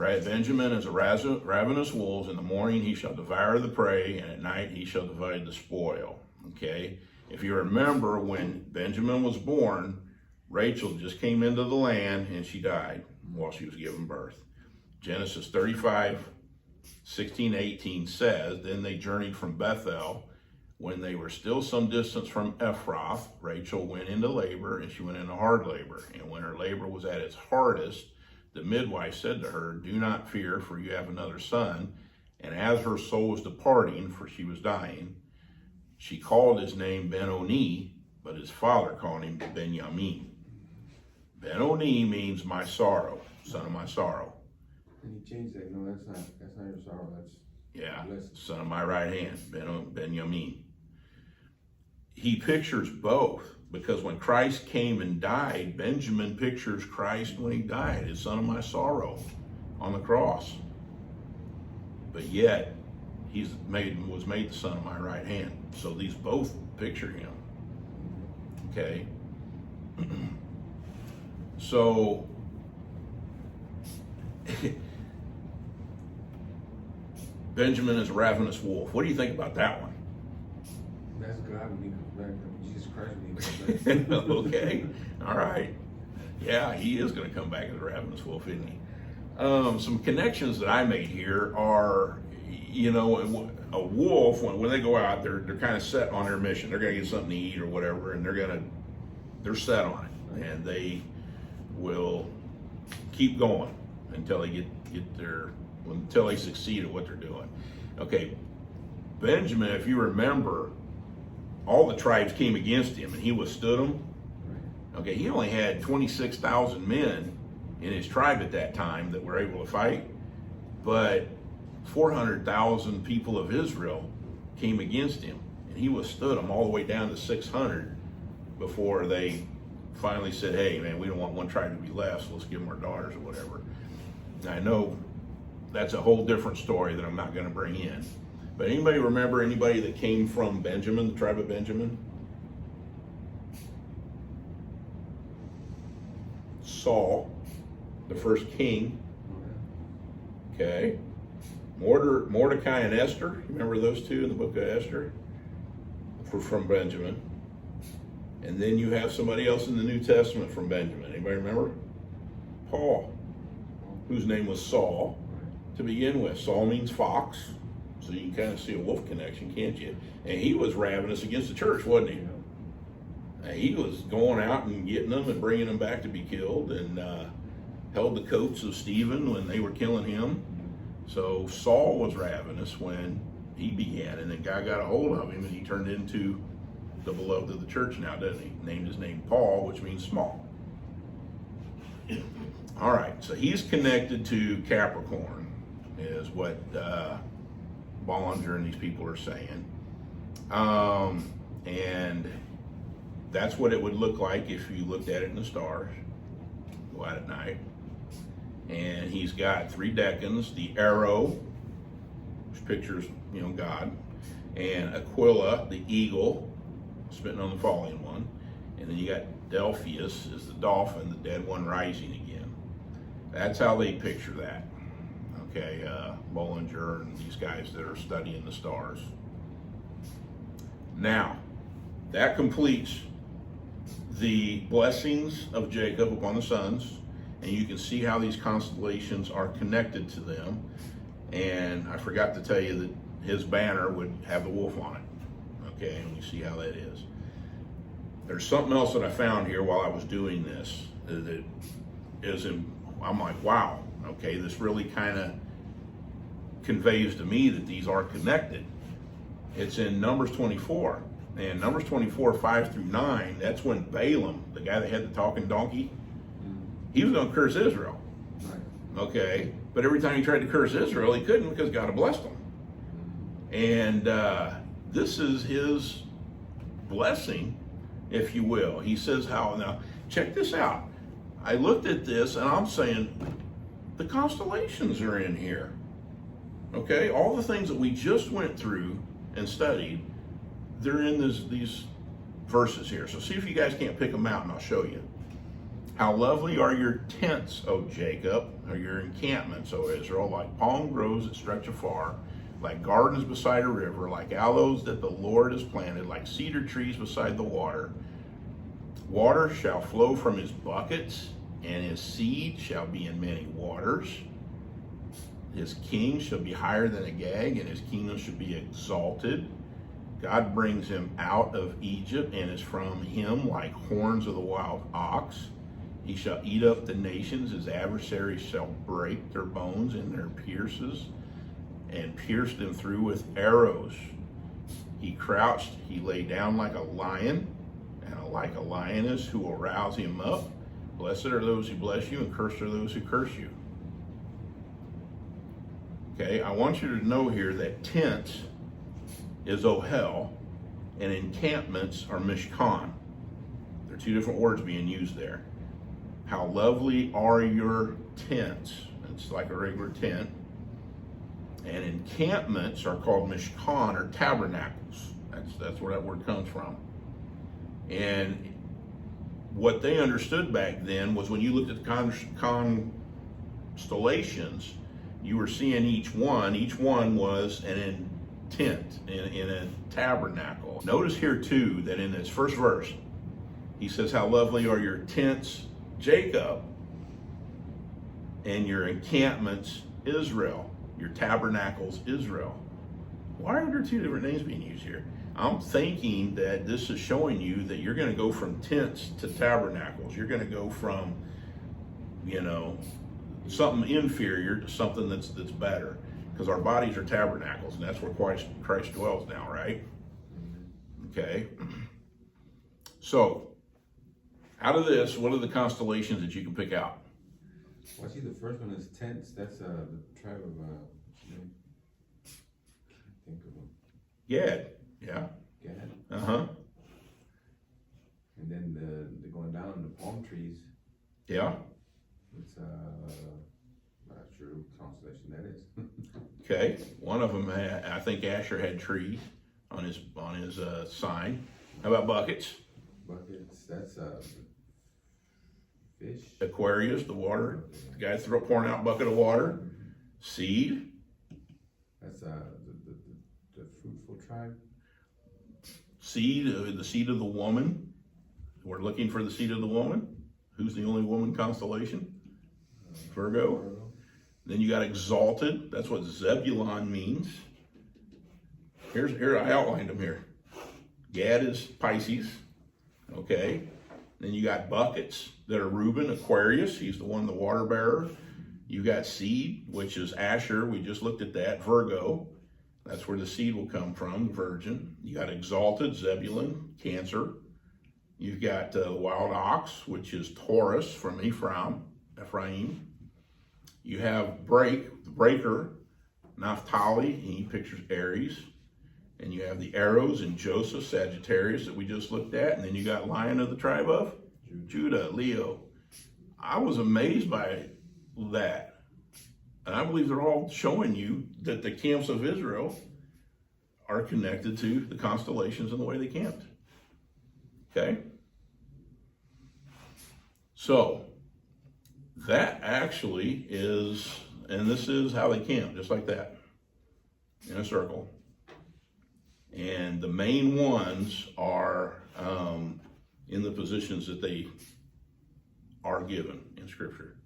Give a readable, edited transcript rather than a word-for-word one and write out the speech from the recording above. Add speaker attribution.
Speaker 1: Right? Benjamin is a ravenous wolf. In the morning he shall devour the prey, and at night he shall divide the spoil. Okay? If you remember, when Benjamin was born, Rachel just came into the land and she died while she was giving birth. Genesis 35, 16, 18 says, then they journeyed from Bethel. When they were still some distance from Ephrath, Rachel went into labor, and she went into hard labor. And when her labor was at its hardest, the midwife said to her, do not fear, for you have another son. And as her soul was departing, for she was dying, she called his name Ben-Oni, but his father called him Benjamin. Ben-Oni means my sorrow, son of my sorrow.
Speaker 2: And he changed that. No, that's not your sorrow. That's
Speaker 1: son of my right hand, Benjamin. He pictures both, because when Christ came and died, Benjamin pictures Christ when he died, his son of my sorrow on the cross. But yet, was made the son of my right hand. So these both picture him. Okay? So, Benjamin is a ravenous wolf. What do you think about that one?
Speaker 2: That's God when he comes back. I mean, Jesus Christ when he comes back.
Speaker 1: Okay, all right. Yeah, he is going to come back as a ravenous wolf, isn't he? Some connections that I made here are, a wolf, when they go out, they're kind of set on their mission. They're going to get something to eat or whatever, and they're set on it, and they will keep going until they until they succeed at what they're doing. Okay, Benjamin, if you remember, all the tribes came against him and he withstood them. Okay, he only had 26,000 men in his tribe at that time that were able to fight, but 400,000 people of Israel came against him, and he withstood them all the way down to 600 before they finally said, hey man, we don't want one tribe to be left, so let's give them our daughters or whatever. Now, I know that's a whole different story that I'm not going to bring in. But anybody remember anybody that came from Benjamin, the tribe of Benjamin? Saul, the first king. Okay. Mordecai and Esther. Remember those two in the book of Esther? From Benjamin. And then you have somebody else in the New Testament from Benjamin. Anybody remember? Paul, whose name was Saul to begin with. Saul means fox, so you can kind of see a wolf connection, can't you? And he was ravenous against the church, wasn't he? He was going out and getting them and bringing them back to be killed, and held the coats of Stephen when they were killing him. So Saul was ravenous when he began, and then God got a hold of him, and he turned into the beloved of the church now, doesn't he? Named his name Paul, which means small. All right, so he's connected to Capricorn, is what Bollinger and these people are saying. And that's what it would look like if you looked at it in the stars. Go out at night. And he's got 3 decans, the arrow, which pictures, God, and Aquila, the eagle, spitting on the falling one. And then you got Delphius is the dolphin, the dead one rising again. That's how they picture that. Okay, Bollinger and these guys that are studying the stars. Now, that completes the blessings of Jacob upon the sons, and you can see how these constellations are connected to them. And I forgot to tell you that his banner would have the wolf on it. Okay, and we see how that is. There's something else that I found here while I was doing this that I'm like, wow, okay, this really kind of conveys to me that these are connected. It's in Numbers 24. And Numbers 24, 5 through 9, that's when Balaam, the guy that had the talking donkey, he was going to curse Israel. Okay, but every time he tried to curse Israel, he couldn't because God had blessed him. And this is his blessing, if you will. He says how, now check this out. I looked at this and I'm saying, the constellations are in here. Okay, all the things that we just went through and studied, they're in these verses here. So see if you guys can't pick them out and I'll show you. How lovely are your tents, O Jacob, or your encampments, O Israel, like palm groves that stretch afar, like gardens beside a river, like aloes that the Lord has planted, like cedar trees beside the water. Water shall flow from his buckets, and his seed shall be in many waters. His king shall be higher than Agag, and his kingdom shall be exalted. God brings him out of Egypt, and is from him like horns of the wild ox. He shall eat up the nations. His adversaries shall break their bones in their pierces, and pierce them through with arrows. He crouched, he lay down like a lion, and like a lioness who will rouse him up. Blessed are those who bless you, and cursed are those who curse you. Okay, I want you to know here that tents is Ohel, and encampments are Mishkan. There are two different words being used there. How lovely are your tents. It's like a regular tent. And encampments are called Mishkan, or tabernacles. That's where that word comes from. And what they understood back then was when you looked at the constellations, you were seeing each one was an tent, in a tabernacle. Notice here too that in this first verse, he says, how lovely are your tents, Jacob, and your encampments, Israel, your tabernacles, Israel. Why are there two different names being used here? I'm thinking that this is showing you that you're going to go from tents to tabernacles. You're going to go from, something inferior to something that's better. Because our bodies are tabernacles, and that's where Christ dwells now, right? Okay. So, out of this, what are the constellations that you can pick out?
Speaker 2: Well, I see the first one is tents. That's the tribe of, can't think of them.
Speaker 1: Gad. Yeah.
Speaker 2: Gad.
Speaker 1: Uh-huh.
Speaker 2: And then the going down the palm trees.
Speaker 1: Yeah.
Speaker 2: It's not sure what constellation that is.
Speaker 1: Okay. One of them, I think Asher had trees on his sign. How about buckets?
Speaker 2: Buckets. That's fish.
Speaker 1: Aquarius, the water. The guy pouring out a bucket of water. Seed.
Speaker 2: That's the fruitful tribe.
Speaker 1: Seed, the seed of the woman. We're looking for the seed of the woman. Who's the only woman constellation? Virgo. Then you got exalted. That's what Zebulon means. Here I outlined them here. Gad is Pisces. Okay. Then you got buckets that are Reuben, Aquarius. He's the one, the water bearer. You got seed, which is Asher. We just looked at that. Virgo. That's where the seed will come from, the virgin. You got exalted, Zebulun, Cancer. You've got wild ox, which is Taurus from Ephraim. You have the breaker, Naphtali, he pictures Aries. And you have the arrows in Joseph, Sagittarius, that we just looked at. And then you got lion of the tribe of Judah, Leo. I was amazed by that. And I believe they're all showing you that the camps of Israel are connected to the constellations and the way they camped. Okay? So, that actually is, and this is how they camp, just like that, in a circle. And the main ones are in the positions that they are given in Scripture.